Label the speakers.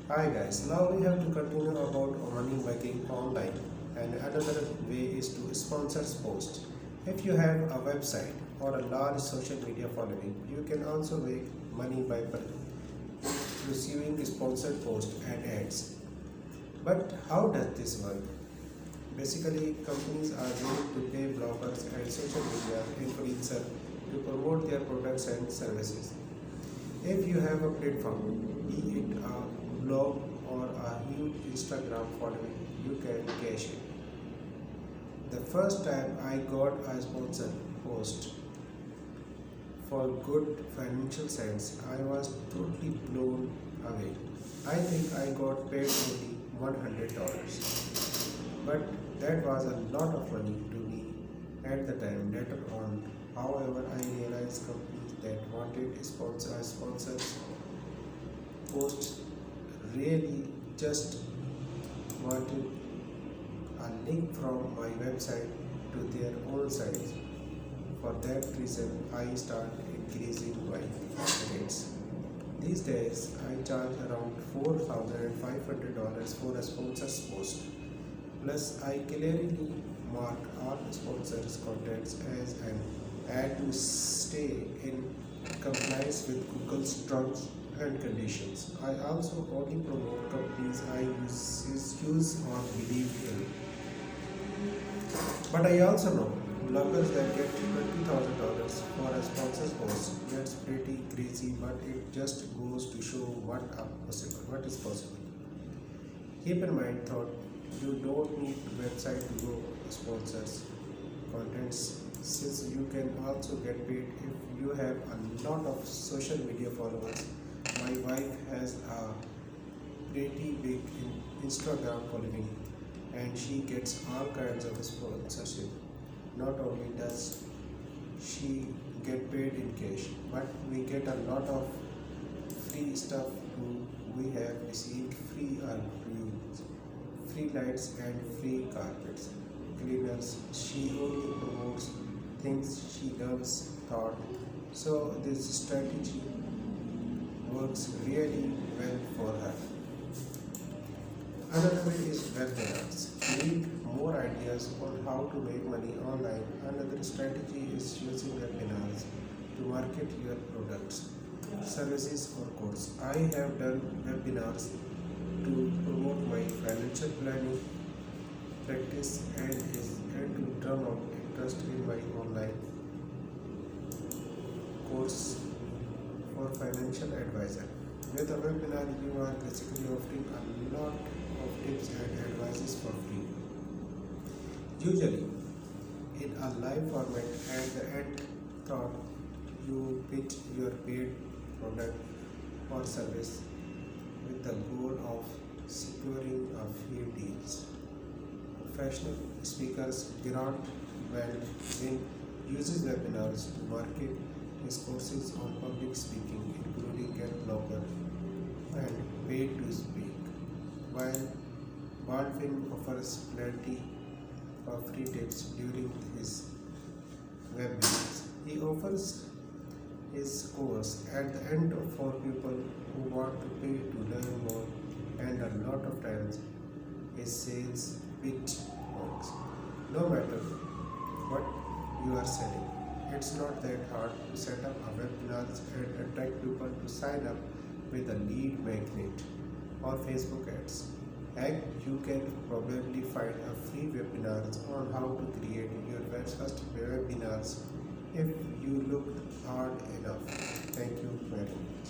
Speaker 1: Hi guys, now we have to continue about money making online, and another way is to sponsor post. If you have a website or a large social media following, you can also make money by receiving sponsored posts and ads. But how does this work? Basically, companies are willing to pay bloggers and social media influencers to promote their products and services. If you have a platform, be it a blog or a huge Instagram following, you can cash it. The first time I got a sponsored post for good financial sense, I was totally blown away. I think I got paid only $100, but that was a lot of money to me at the time. Later on, however, I realized companies that wanted sponsors posts really just wanted a link from my website to their own sites. For that reason, I started increasing my rates. These days, I charge around $4,500 for a sponsor's post. Plus, I clearly mark all sponsors' contents as an ad to stay in compliance with Google's terms and conditions. I also only promote companies I use or believe in. But I also know bloggers that get $20,000 for a sponsor's post. That's pretty crazy, but it just goes to show what is possible. Keep in mind, thought you don't need website to go sponsors contents, since you can also get paid if you have a lot of social media followers. My wife has a pretty big Instagram following, and she gets all kinds of sponsorship. Not only does she get paid in cash, but we get a lot of free stuff too. We have received free reviews, free lights and free carpets cleaners. She only promotes things she loves thought. So this strategy works really well for her. Another way is webinars. Need more ideas on how to make money online. Another strategy is using webinars to market your products, services, or course. I have done webinars to promote my financial planning practice and to turn on interest in my online course for financial advisor. With a webinar, you are basically offering a lot of tips and advices for free. Usually, in a live format, at the end thought you pitch your paid product or service with the goal of securing a few deals. Professional speakers Grant Win uses webinars to market his courses on public speaking, including get blogger and paid to speak, while Baldwin offers plenty of free tips during his webinars. He offers his course at the end for people who want to pay to learn more, and a lot of times his sales pitch works. No matter what you are selling, it's not that hard to set up a webinar and attract people to sign up with a lead magnet or Facebook ads. Heck, you can probably find a free webinars on how to create your first webinars if you look hard enough. Thank you very much.